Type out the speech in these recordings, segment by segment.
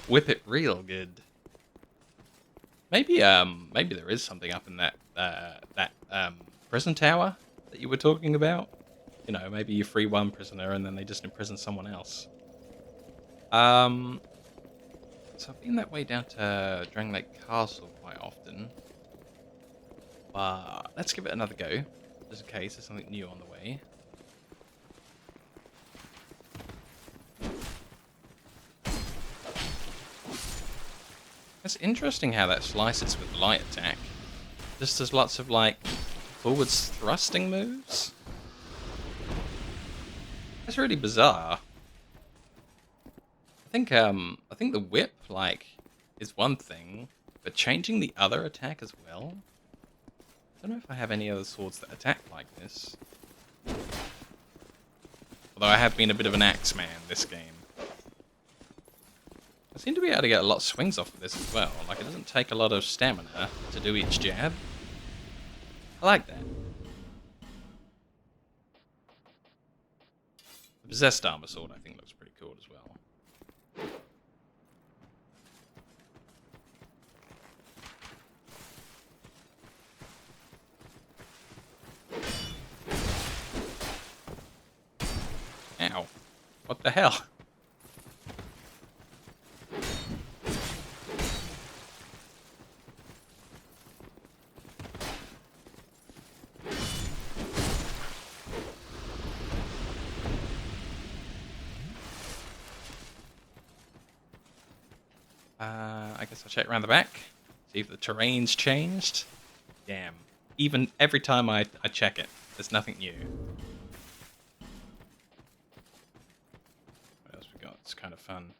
whip it real good. Maybe maybe there is something up in that prison tower that you were talking about. You know, maybe you free one prisoner and then they just imprison someone else. So I've been that way down to Dragon Lake Castle quite often. But let's give it another go, just in case there's something new on the way. It's interesting how that slices with light attack. Just does lots of like forwards thrusting moves. That's really bizarre. I think the whip like is one thing, but changing the other attack as well. I don't know if I have any other swords that attack like this. Although I have been a bit of an axe man this game. I seem to be able to get a lot of swings off of this as well. Like, it doesn't take a lot of stamina to do each jab. I like that. The Possessed Armor Sword, I think, looks pretty cool as well. Ow. What the hell? I guess I'll check around the back. See if the terrain's changed. Damn. Even every time I check it, there's nothing new. What else we got? It's kind of fun.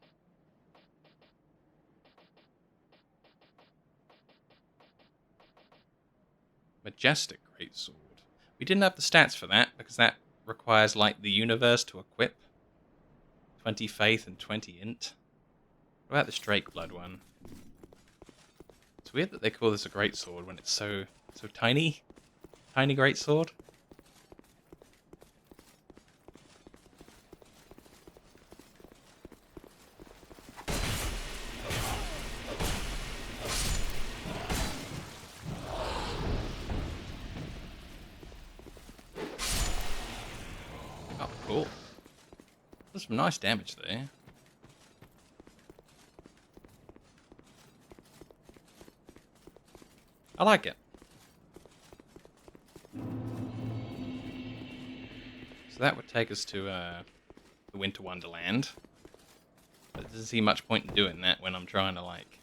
Majestic Greatsword. We didn't have the stats for that, because that requires, like, the universe to equip. 20 faith and 20 int. What about this Drake Blood one? It's weird that they call this a greatsword when it's so tiny. Tiny greatsword. Oh, cool. There's some nice damage there. I like it. So that would take us to the Winter Wonderland. But it doesn't seem much point in doing that when I'm trying to like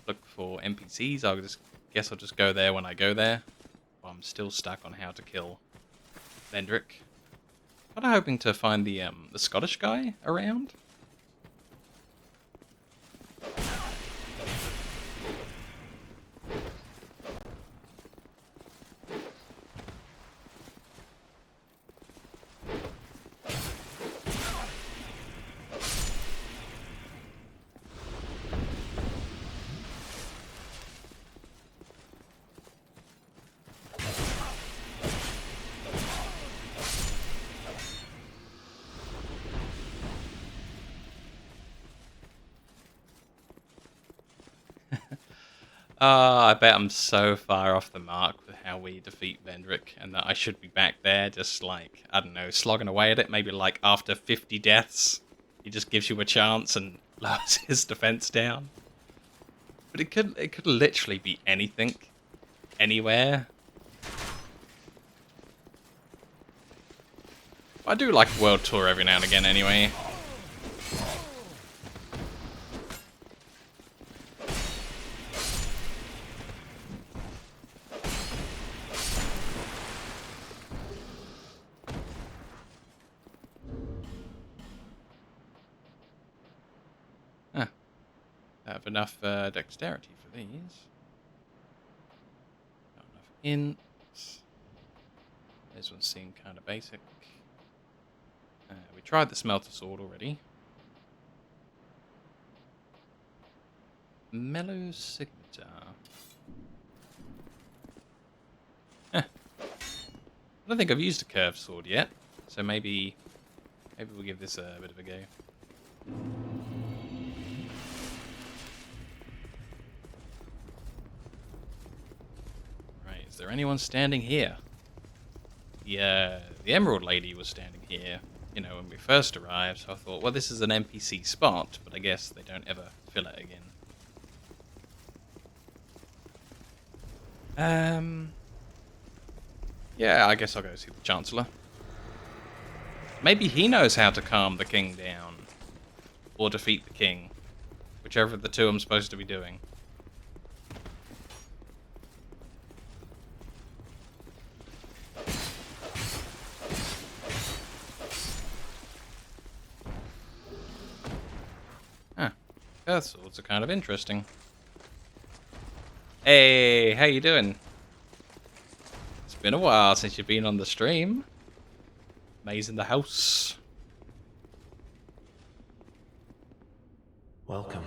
look for NPCs. Guess I'll just go there when I go there. Well, I'm still stuck on how to kill Vendrick. I'm hoping to find the Scottish guy around. I bet I'm so far off the mark with how we defeat Vendrick, and that I should be back there just like, I don't know, slogging away at it, maybe like after 50 deaths. He just gives you a chance and lowers his defense down. But it could literally be anything, anywhere. I do like a world tour every now and again anyway. Have enough dexterity for these. Not enough ints. This one seemed kind of basic. We tried the smelter sword already. Mellow Signature. I don't think I've used a curved sword yet, so maybe we'll give this a bit of a go. there anyone standing here? The Emerald Lady was standing here, you know, when we first arrived, so I thought, well, this is an NPC spot, but I guess they don't ever fill it again. Yeah, I guess I'll go see the Chancellor. Maybe he knows how to calm the king down. Or defeat the king. Whichever of the two I'm supposed to be doing. Huh. Earth swords are kind of interesting. Hey, how you doing? It's been a while since you've been on the stream. Maze in the house. Welcome.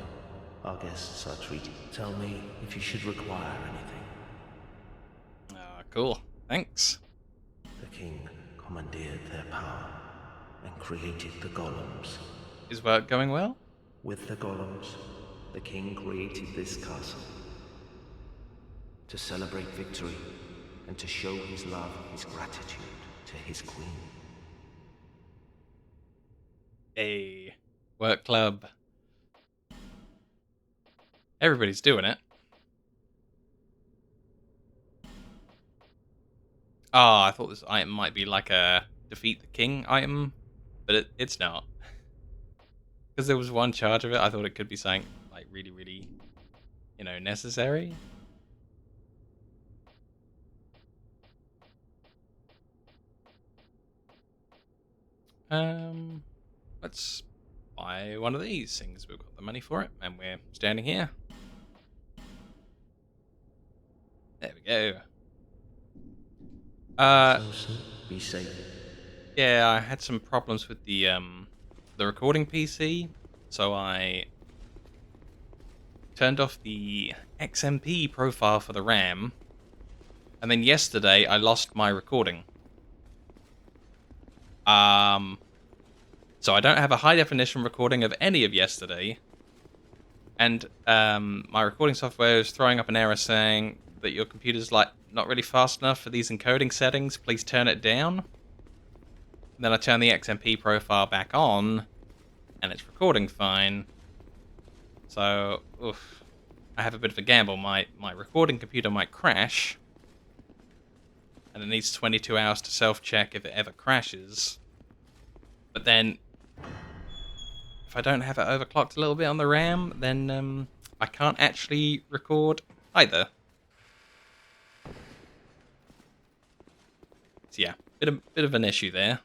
Our guests are treated. Tell me if you should require anything. Ah, cool. Thanks. The king commandeered their power and created the golems. Is work going well? With the golems, the king created this castle. To celebrate victory and to show his love, his gratitude to his queen. Hey, work club. Everybody's doing it. Oh, I thought this item might be like a defeat the king item, but it's not. Because there was one charge of it, I thought it could be something like really, really, you know, necessary. Let's buy one of these things. We've got the money for it, and we're standing here. There we go. Be safe. Yeah, I had some problems with the recording PC, so I turned off the XMP profile for the RAM, and then yesterday I lost my recording. So I don't have a high definition recording of any of yesterday, and my recording software is throwing up an error saying that your computer's like not really fast enough for these encoding settings. Please turn it down. And then I turn the XMP profile back on, and it's recording fine. So, oof, I have a bit of a gamble. My recording computer might crash, and it needs 22 hours to self-check if it ever crashes. But then, if I don't have it overclocked a little bit on the RAM, then I can't actually record either. So yeah, bit of an issue there.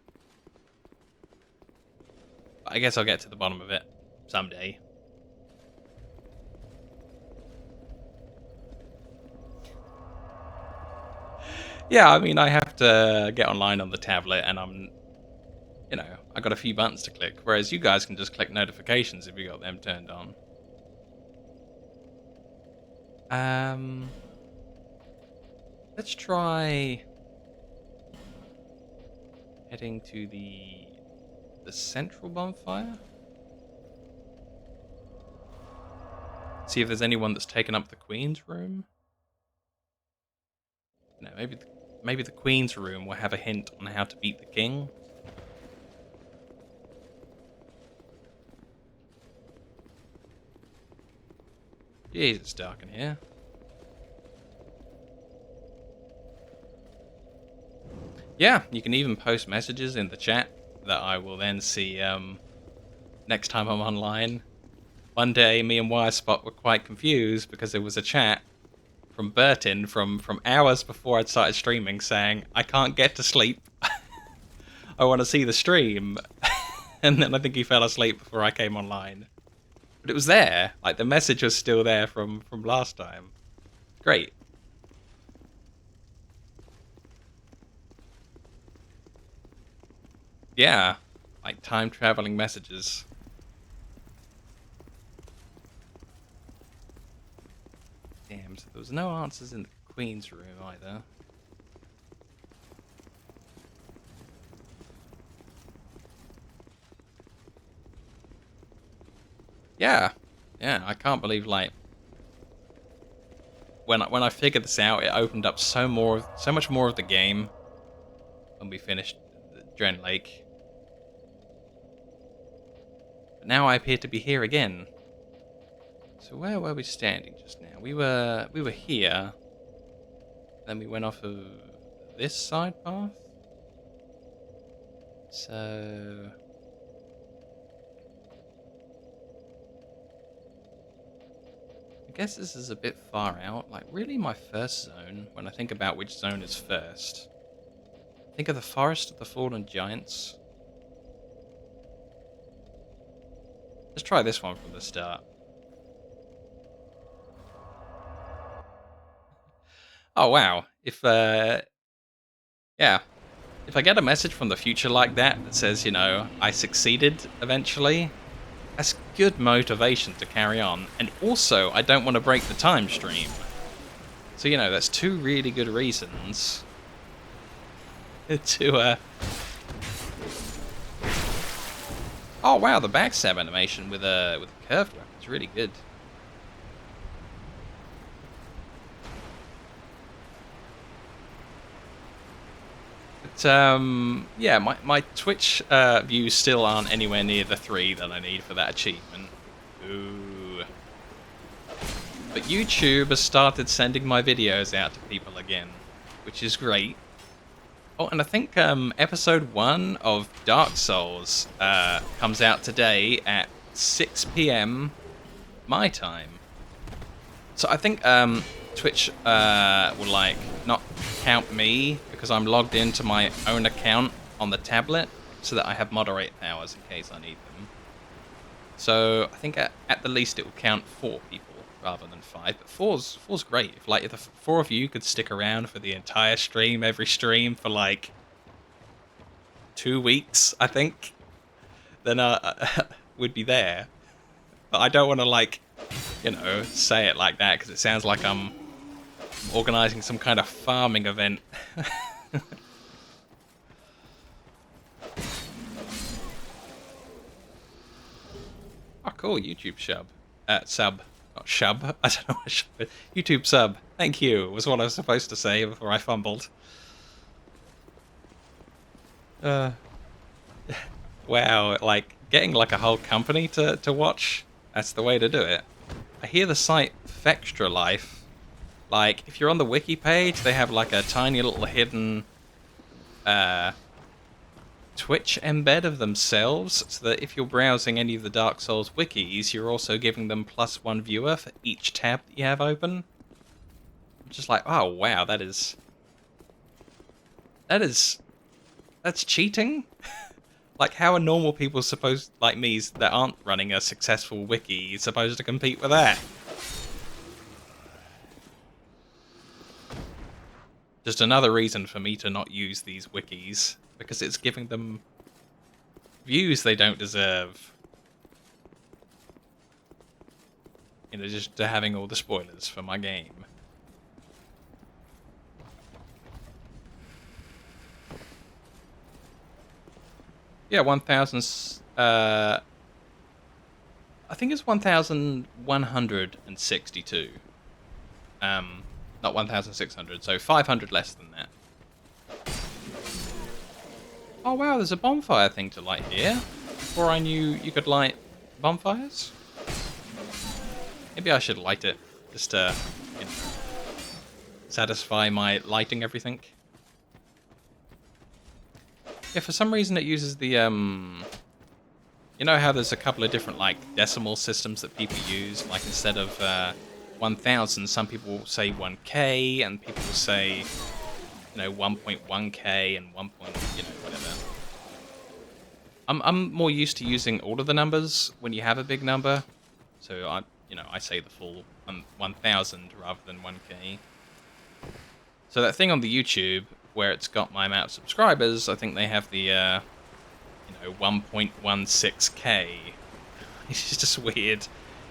But I guess I'll get to the bottom of it someday. Yeah, I mean, I have to get online on the tablet, and you know, I got a few buttons to click, whereas you guys can just click notifications if you got them turned on. Let's try heading to the central bonfire. See if there's anyone that's taken up the Queen's room. No, maybe the Queen's room will have a hint on how to beat the king. Jeez, it's dark in here. Yeah, you can even post messages in the chat that I will then see next time I'm online. One day, me and Wirespot were quite confused because there was a chat from Burton from hours before I'd started streaming saying, I can't get to sleep. I want to see the stream. And then I think he fell asleep before I came online. But it was there. Like, the message was still there from last time. Great. Yeah. Like, time-traveling messages. Damn, so there was no answers in the Queen's room either. Yeah. Yeah, I can't believe, like, when I figured this out, it opened up so much more of the game when we finished the Dren Lake. But now I appear to be here again. So where were we standing just now? We were here. Then we went off of this side path. So I guess this is a bit far out. Like, really my first zone, when I think about which zone is first, think of the Forest of the Fallen Giants. Let's try this one from the start. Oh wow. If I get a message from the future like that that says, you know, I succeeded eventually, that's good motivation to carry on. And also, I don't want to break the time stream. So, you know, that's two really good reasons to Oh wow, the backstab animation with a curved weapon is really good. But yeah, my Twitch views still aren't anywhere near the 3 that I need for that achievement. Ooh. But YouTube has started sending my videos out to people again, which is great. Oh, and I think episode 1 of Dark Souls comes out today at 6 PM my time. So I think Twitch will like not count me because I'm logged into my own account on the tablet, so that I have moderate powers in case I need them. So I think at the least it will count 4 people rather than 5. But four's great. If the 4 of you could stick around for the entire stream, every stream for like 2 weeks, I think, then we'd be there. But I don't want to like, you know, say it like that because it sounds like I'm organizing some kind of farming event. Oh, cool. YouTube sub. Sub. Not shub. I don't know what shub is. YouTube sub. Thank you, was what I was supposed to say before I fumbled. Wow, like, getting like a whole company to watch, that's the way to do it. I hear the site Fextra Life, like, if you're on the wiki page, they have like a tiny little hidden Twitch embed of themselves, so that if you're browsing any of the Dark Souls wikis, you're also giving them +1 viewer for each tab that you have open. I'm just like, oh wow, that's cheating? Like, how are normal people supposed, like me, that aren't running a successful wiki, supposed to compete with that? Just another reason for me to not use these wikis, because it's giving them views they don't deserve. In addition to having all the spoilers for my game. Yeah, 1,000. I think it's 1,162. Not 1,600, so 500 less than that. Oh wow, there's a bonfire thing to light here. Before I knew you could light bonfires. Maybe I should light it, just to, you know, satisfy my lighting everything. Yeah, for some reason it uses the, you know how there's a couple of different, like, decimal systems that people use? Like, instead of 1,000, some people will say 1K, and people will say, you know, 1.1K and 1. You know, whatever. I'm more used to using all of the numbers when you have a big number. So, I say the full 1,000 rather than 1K. So that thing on the YouTube where it's got my amount of subscribers, I think they have the, 1.16K. It's just weird.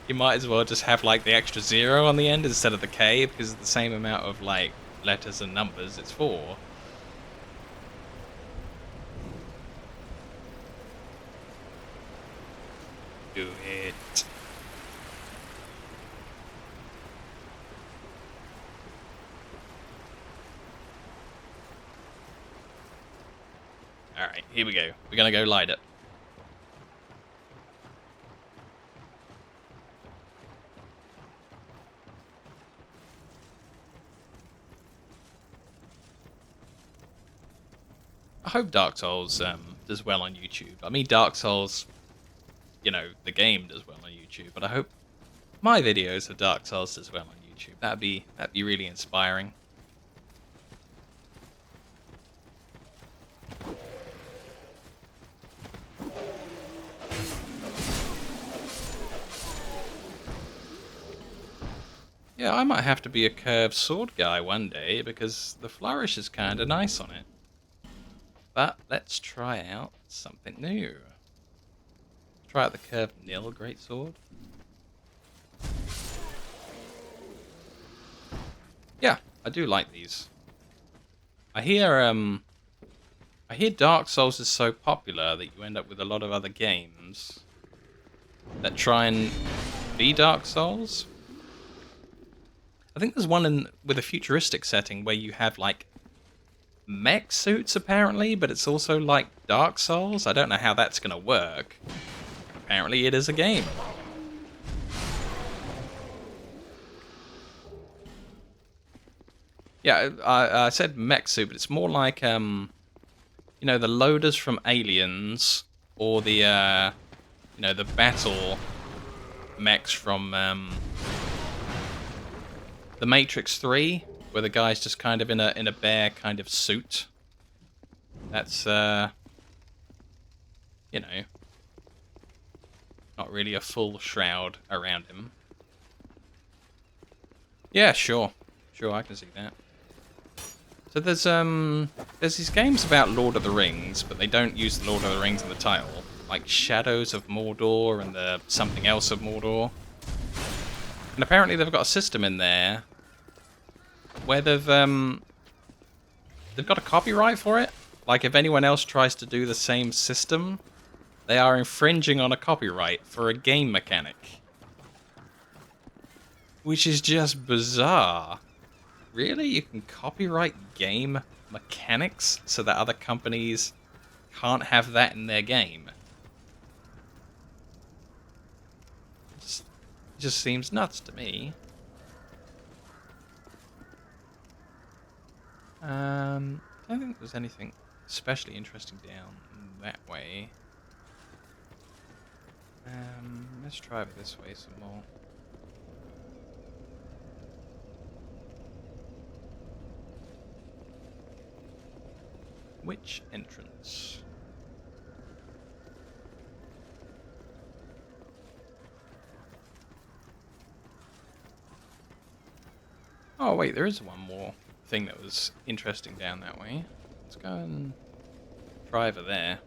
You might as well just have, like, the extra 0 on the end instead of the K, because it's the same amount of, like, letters and numbers. It's 4. Do it. Alright, here we go. We're gonna go light it. I hope Dark Souls does well on YouTube. I mean, Dark Souls, you know, the game does well on YouTube, but I hope my videos of Dark Souls does well on YouTube. That'd be really inspiring. Yeah, I might have to be a curved sword guy one day because the flourish is kind of nice on it. But let's try out something new. Try out the curved nil greatsword. Yeah, I do like these. I hear Dark Souls is so popular that you end up with a lot of other games that try and be Dark Souls. I think there's one with a futuristic setting where you have like mech suits apparently, but it's also like Dark Souls. I don't know how that's gonna work. Apparently it is a game. Yeah, I said mech suit, but it's more like you know, the loaders from Aliens, or the you know, the battle mechs from The Matrix 3, where the guy's just kind of in a bare kind of suit. That's you know, not really a full shroud around him. Yeah, sure. Sure, I can see that. So there's these games about Lord of the Rings, but they don't use the Lord of the Rings in the title, like Shadows of Mordor and the something else of Mordor. And apparently they've got a system in there where they've got a copyright for it. Like if anyone else tries to do the same system, they are infringing on a copyright for a game mechanic. Which is just bizarre. Really? You can copyright game mechanics so that other companies can't have that in their game? It just seems nuts to me. I don't think there's anything especially interesting down that way. Let's try it this way some more. Which entrance? Oh wait, there is one more thing that was interesting down that way. Let's go and try over there.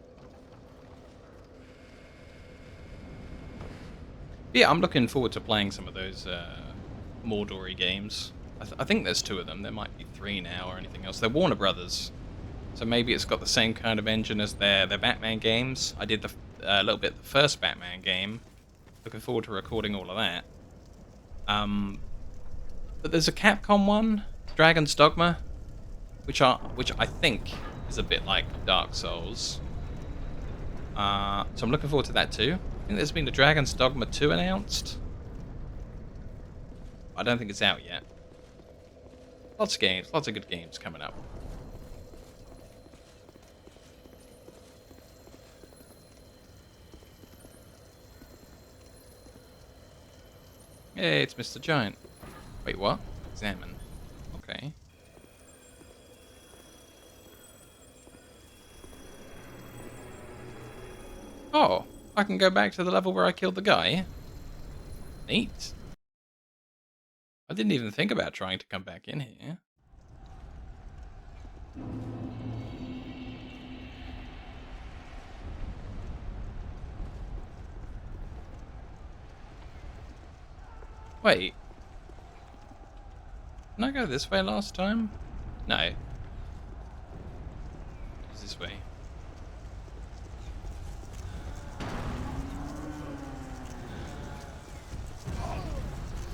Yeah, I'm looking forward to playing some of those Mordor-y games. I think there's 2 of them. There might be 3 now or anything else. They're Warner Brothers. So maybe it's got the same kind of engine as their Batman games. I did a little bit the first Batman game. Looking forward to recording all of that. But there's a Capcom one, Dragon's Dogma, which I think is a bit like Dark Souls. So I'm looking forward to that too. I think there's been a Dragon's Dogma 2 announced. I don't think it's out yet. Lots of games, lots of good games coming up. Hey, it's Mr. Giant. Wait, what? Examine. Okay. Oh, I can go back to the level where I killed the guy? Neat. I didn't even think about trying to come back in here. Wait. Didn't I go this way last time? No. It was this way.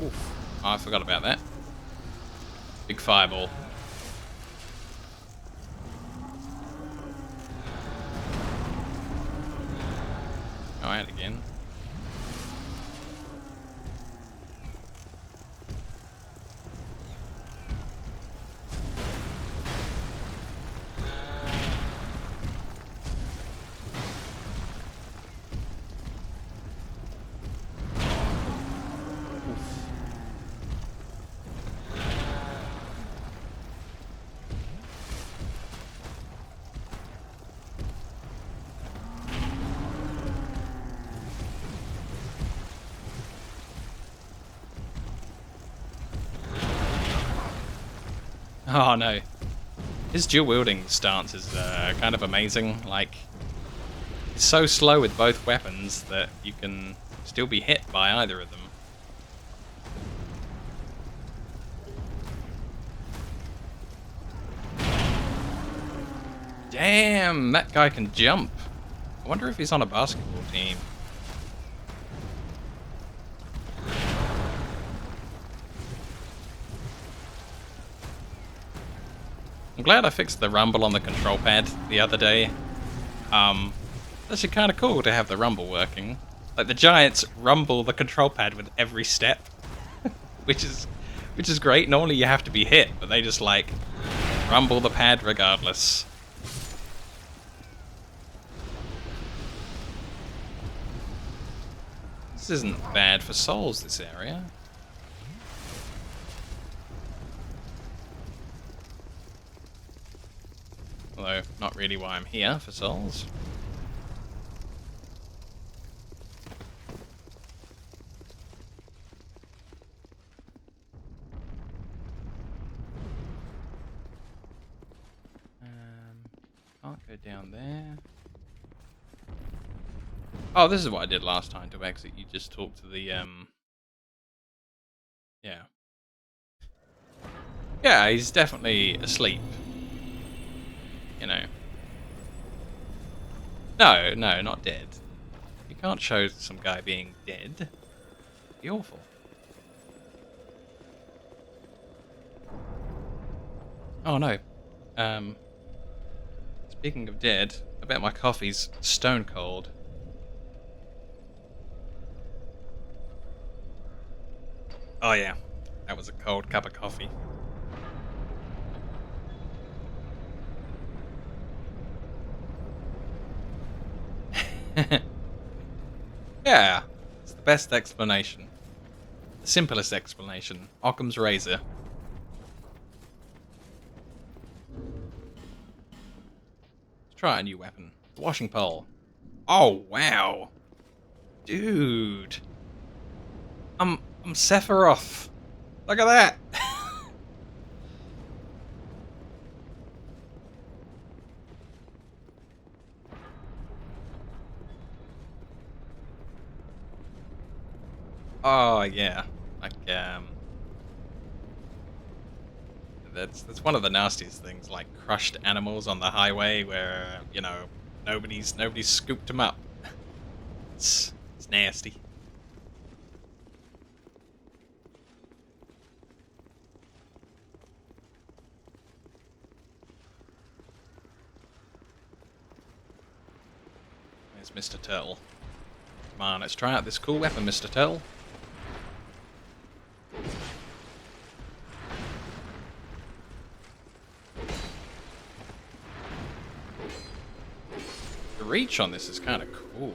Oof. Oh, I forgot about that. Big fireball. try it again. Oh no. His dual wielding stance is kind of amazing. Like, it's so slow with both weapons that you can still be hit by either of them. Damn, that guy can jump. I wonder if he's on a basketball team. I'm glad I fixed the rumble on the control pad the other day. It's actually kind of cool to have the rumble working. Like, the giants rumble the control pad with every step, which is great. Normally you have to be hit, but they just like rumble the pad regardless. This isn't bad for souls, this area. Although, not really why I'm here for souls. Can't go down there. Oh, this is what I did last time to exit. You just talk to the, yeah. Yeah, he's definitely asleep. You know. No, not dead. You can't show some guy being dead. It'd be awful. Oh no. Speaking of dead, I bet my coffee's stone cold. Oh yeah, that was a cold cup of coffee. Yeah, it's the best explanation. The simplest explanation. Occam's razor. Let's try a new weapon. The washing pole. Oh wow. Dude. I'm Sephiroth. Look at that. Oh yeah, like that's one of the nastiest things, like crushed animals on the highway where you know nobody's scooped them up. It's nasty. There's Mr. Turtle. Come on, let's try out this cool weapon, Mr. Turtle. The reach on this is kind of cool.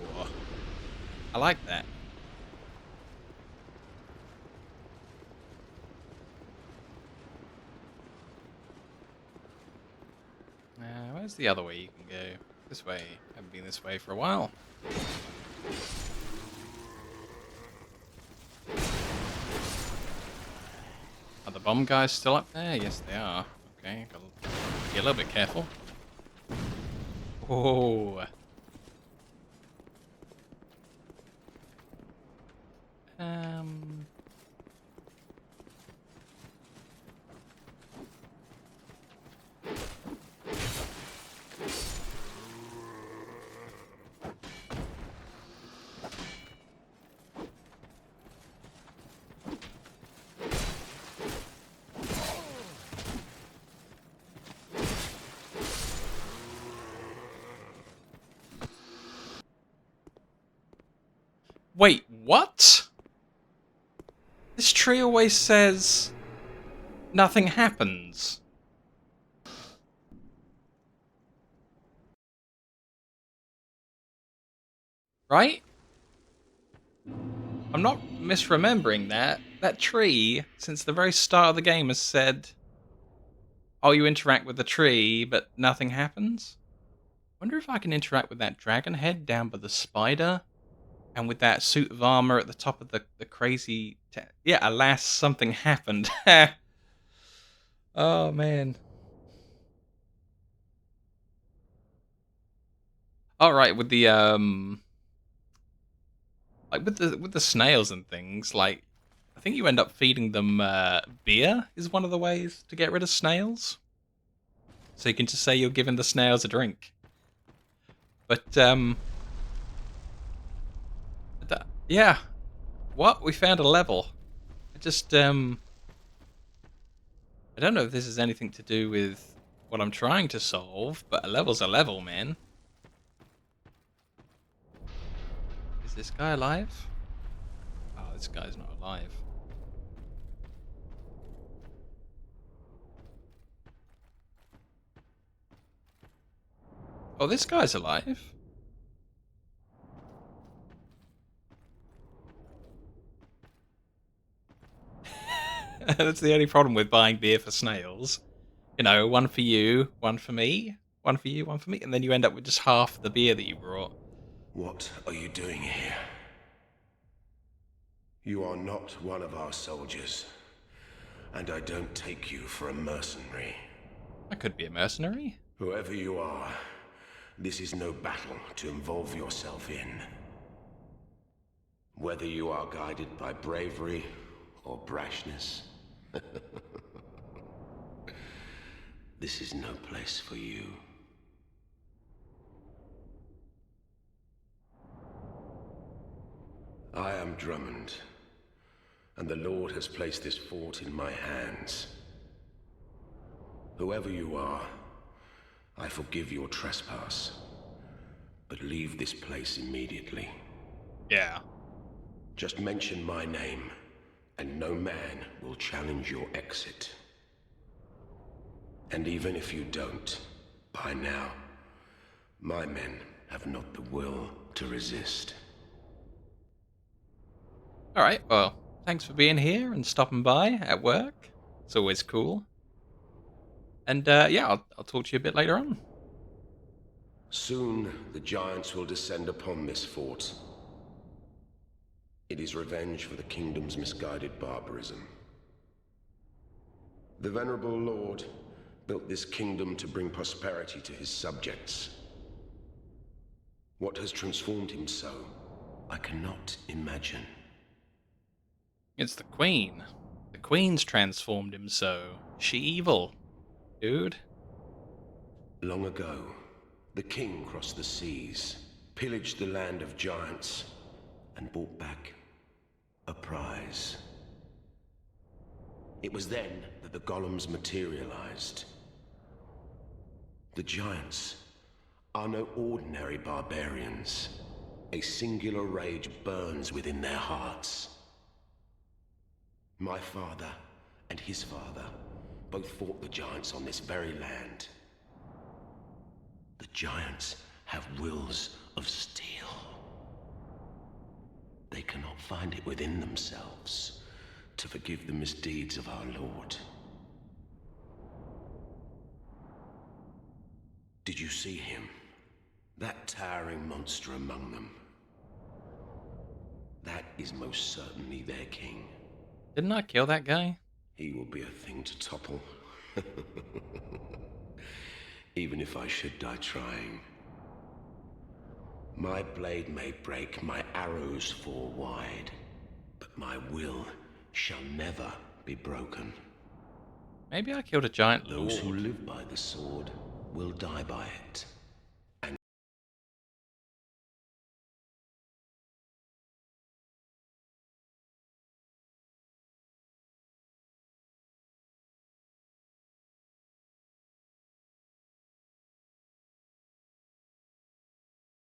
I like that. Where's the other way you can go? This way. Haven't been this way for a while. Are the bomb guys still up there? Yes, they are. Okay, gotta be a little bit careful. Oh. Wait, what? This tree always says nothing happens. Right? I'm not misremembering that. That tree, since the very start of the game, has said, oh, you interact with the tree, but nothing happens? Wonder if I can interact with that dragon head down by the spider, and with that suit of armor at the top of the crazy... yeah, alas, something happened. Oh, man. Alright, with the, like, with the snails and things, like, I think you end up feeding them, beer is one of the ways to get rid of snails. So you can just say you're giving the snails a drink. But, yeah. What? We found a level. I just, I don't know if this has anything to do with what I'm trying to solve, but a level's a level, man. Is this guy alive? Oh, this guy's not alive. Oh, this guy's alive. That's the only problem with buying beer for snails. You know, one for you, one for me, one for you, one for me, and then you end up with just half the beer that you brought. What are you doing here? You are not one of our soldiers, and I don't take you for a mercenary. I could be a mercenary. Whoever you are, this is no battle to involve yourself in. Whether you are guided by bravery or brashness, this is no place for you. I am Drummond, and the Lord has placed this fort in my hands. Whoever you are, I forgive your trespass, but leave this place immediately. Yeah. Just mention my name, and no man will challenge your exit. And even if you don't, by now, my men have not the will to resist. Alright, well, thanks for being here and stopping by at work. It's always cool. And yeah, I'll talk to you a bit later on. Soon, the giants will descend upon this fort. It is revenge for the kingdom's misguided barbarism. The venerable lord built this kingdom to bring prosperity to his subjects. What has transformed him so, I cannot imagine. It's the Queen. The Queen's transformed him so. She evil, dude. Long ago, the king crossed the seas, pillaged the land of giants, and brought back a prize. It was then that the golems materialized. The giants are no ordinary barbarians. A singular rage burns within their hearts. My father and his father both fought the giants on this very land. The giants have wills of steel. They cannot find it within themselves to forgive the misdeeds of our Lord. Did you see him? That towering monster among them. That is most certainly their king. Didn't I kill that guy? He will be a thing to topple. Even if I should die trying. My blade may break, my arrows fall wide, but my will shall never be broken. Maybe I killed a giant Those who lord. live by the sword will die by it.